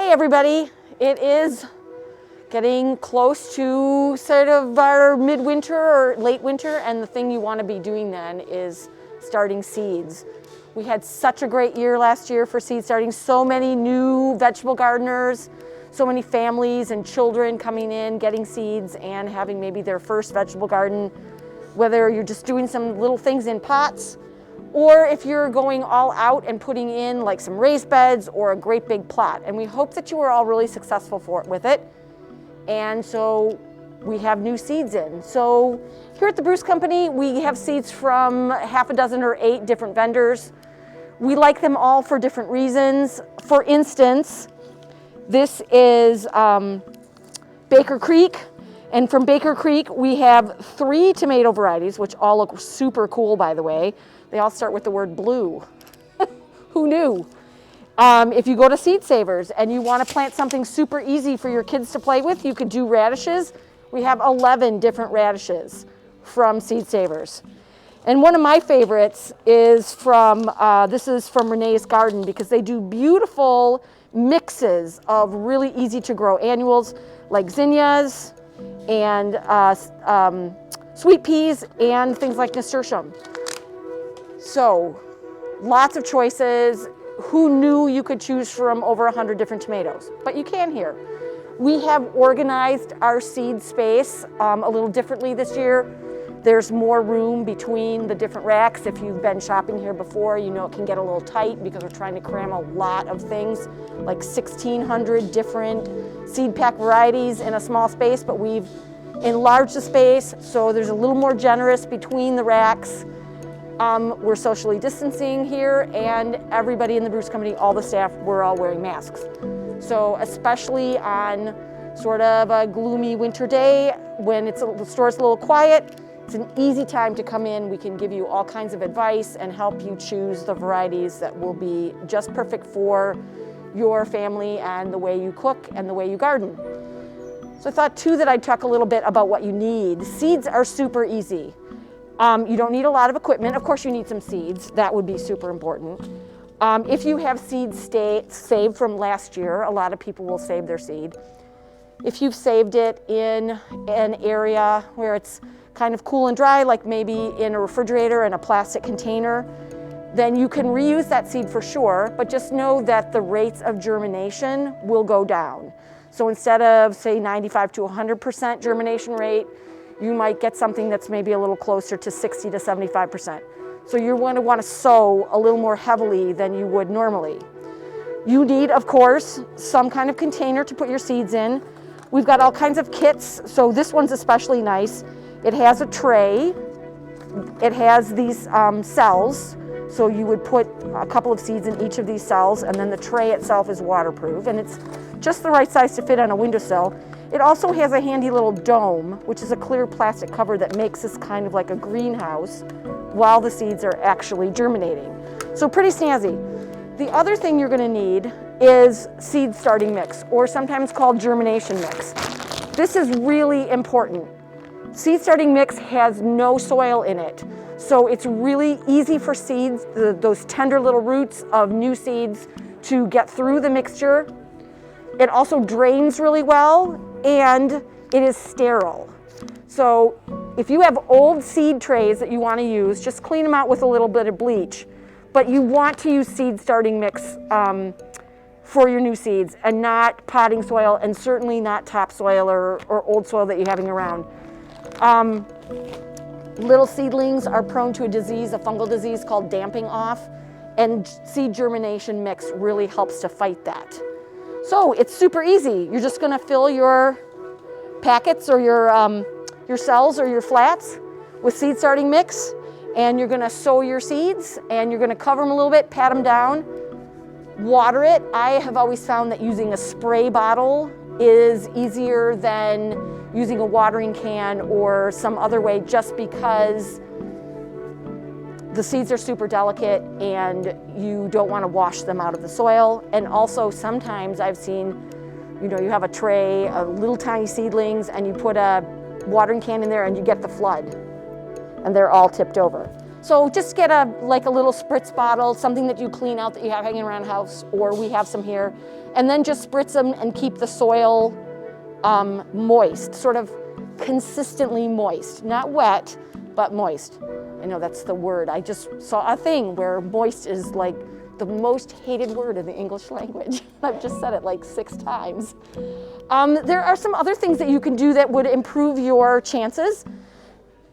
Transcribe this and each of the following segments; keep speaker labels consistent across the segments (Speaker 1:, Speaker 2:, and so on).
Speaker 1: Hey everybody, it is getting close to sort of our midwinter or late winter, and the thing you want to be doing then is starting seeds. We had such a great year last year for seed starting, so many new vegetable gardeners, so many families and children coming in, getting seeds and having maybe their first vegetable garden, whether you're just doing some little things in pots, or if you're going all out and putting in like some raised beds or a great big plot. And we hope that you are all really successful with it. And so we have new seeds in. So here at the Bruce Company, we have seeds from half a dozen or 8 different vendors. We like them all for different reasons. For instance, this is Baker Creek. And from Baker Creek, we have 3 tomato varieties, which all look super cool, by the way. They all start with the word blue. Who knew? If you go to Seed Savers and you want to plant something super easy for your kids to play with, you could do radishes. We have 11 different radishes from Seed Savers. And one of my favorites is from, this is from Renee's Garden, because they do beautiful mixes of really easy to grow annuals like zinnias and sweet peas and things like nasturtium. So lots of choices. Who knew you could choose from over 100 different tomatoes? But you can here. We have organized our seed space a little differently this year. There's more room between the different racks. If you've been shopping here before, you know it can get a little tight because we're trying to cram a lot of things, like 1,600 different seed pack varieties in a small space, but we've enlarged the space so there's a little more generous between the racks. We're socially distancing here, and everybody in the Bruce Company, all the staff, we're all wearing masks. So especially on sort of a gloomy winter day when the store's a little quiet, it's an easy time to come in. We can give you all kinds of advice and help you choose the varieties that will be just perfect for your family and the way you cook and the way you garden. So I thought too that I'd talk a little bit about what you need. Seeds are super easy. You don't need a lot of equipment. Of course you need some seeds. That would be super important. If you have seeds saved from last year, a lot of people will save their seed. If you've saved it in an area where it's kind of cool and dry, like maybe in a refrigerator in a plastic container, then you can reuse that seed for sure, but just know that the rates of germination will go down. So instead of say 95 to 100% germination rate, you might get something that's maybe a little closer to 60 to 75%. So you're going to want to sow a little more heavily than you would normally. You need, of course, some kind of container to put your seeds in. We've got all kinds of kits, so this one's especially nice. It has a tray. It has these cells, so you would put a couple of seeds in each of these cells, and then the tray itself is waterproof, and it's just the right size to fit on a windowsill. It also has a handy little dome, which is a clear plastic cover that makes this kind of like a greenhouse while the seeds are actually germinating. So pretty snazzy. The other thing you're gonna need is seed starting mix, or sometimes called germination mix. This is really important. Seed starting mix has no soil in it. So it's really easy for seeds, those tender little roots of new seeds, to get through the mixture. It also drains really well, and it is sterile. So if you have old seed trays that you want to use, just clean them out with a little bit of bleach. But you want to use seed starting mix for your new seeds, and not potting soil, and certainly not topsoil or old soil that you're having around. Little seedlings are prone to a disease, a fungal disease called damping off, and seed germination mix really helps to fight that. So it's super easy. You're just gonna fill your packets or your cells or your flats with seed starting mix, and you're gonna sow your seeds, and you're gonna cover them a little bit, pat them down, water it. I have always found that using a spray bottle is easier than using a watering can or some other way, just because the seeds are super delicate and you don't want to wash them out of the soil. And also sometimes I've seen, you know, you have a tray of little tiny seedlings and you put a watering can in there and you get the flood and they're all tipped over. So just get like a little spritz bottle, something that you clean out that you have hanging around the house, or we have some here, and then just spritz them and keep the soil moist, sort of consistently moist, not wet, but moist. I know that's the word. I just saw a thing where moist is like the most hated word in the English language. I've just said it like 6 times. There are some other things that you can do that would improve your chances.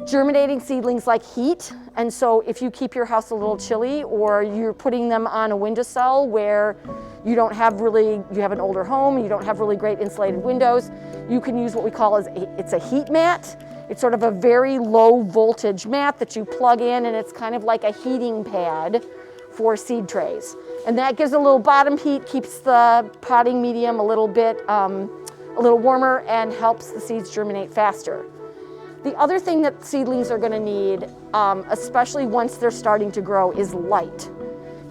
Speaker 1: Germinating seedlings like heat, and so if you keep your house a little chilly, or you're putting them on a windowsill where you have an older home, you don't have really great insulated windows, you can use what we call it's a heat mat. It's sort of a very low voltage mat that you plug in, and it's kind of like a heating pad for seed trays. And that gives a little bottom heat, keeps the potting medium a little warmer, and helps the seeds germinate faster. The other thing that seedlings are going to need, especially once they're starting to grow, is light.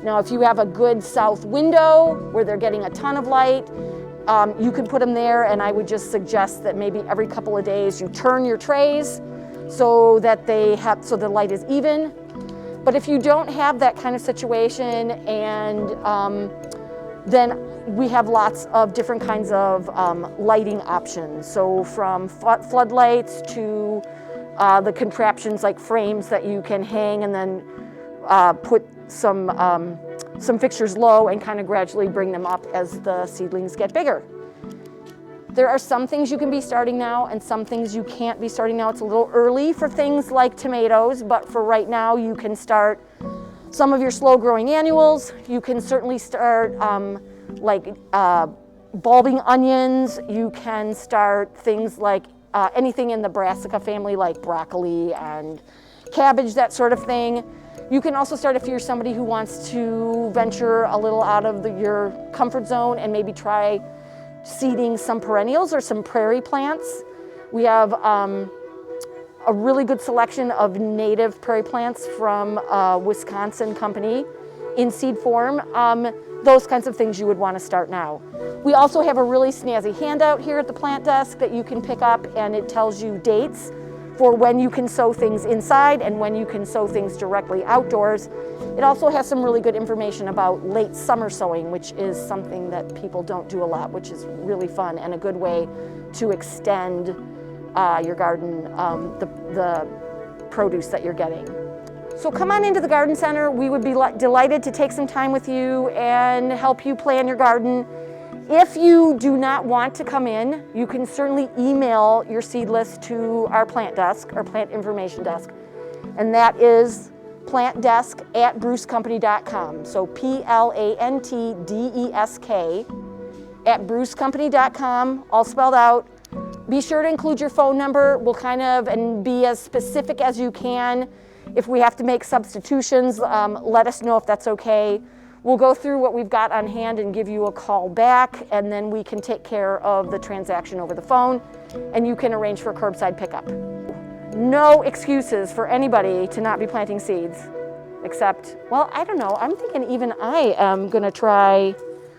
Speaker 1: Now, if you have a good south window where they're getting a ton of light, you can put them there, and I would just suggest that maybe every couple of days you turn your trays so that the light is even. But if you don't have that kind of situation, and then we have lots of different kinds of lighting options. So from floodlights to the contraptions like frames that you can hang and then put some fixtures low and kind of gradually bring them up as the seedlings get bigger. There are some things you can be starting now and some things you can't be starting now. It's a little early for things like tomatoes, but for right now you can start some of your slow growing annuals. You can certainly start bulbing onions. You can start things like anything in the brassica family, like broccoli and cabbage, that sort of thing. You can also start if you're somebody who wants to venture a little out of your comfort zone and maybe try seeding some perennials or some prairie plants. We have a really good selection of native prairie plants from a Wisconsin company in seed form. Those kinds of things you would want to start now. We also have a really snazzy handout here at the plant desk that you can pick up, and it tells you dates for when you can sow things inside and when you can sow things directly outdoors. It also has some really good information about late summer sowing, which is something that people don't do a lot, which is really fun and a good way to extend your garden, the produce that you're getting. So come on into the garden center. We would be delighted to take some time with you and help you plan your garden. If you do not want to come in, you can certainly email your seed list to our plant desk, our plant information desk, and that is plantdesk@brucecompany.com. So plantdesk@brucecompany.com, all spelled out. Be sure to include your phone number. We'll and be as specific as you can. If we have to make substitutions, let us know if that's okay. We'll go through what we've got on hand and give you a call back, and then we can take care of the transaction over the phone, and you can arrange for curbside pickup. No excuses for anybody to not be planting seeds, except, well, I don't know. I'm thinking even I am gonna try,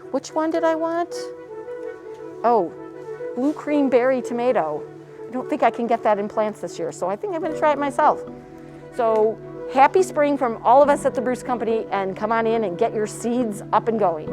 Speaker 1: which one did I want? Oh, blue cream berry tomato. I don't think I can get that in plants this year, so I think I'm gonna try it myself. So happy spring from all of us at the Bruce Company, and come on in and get your seeds up and going.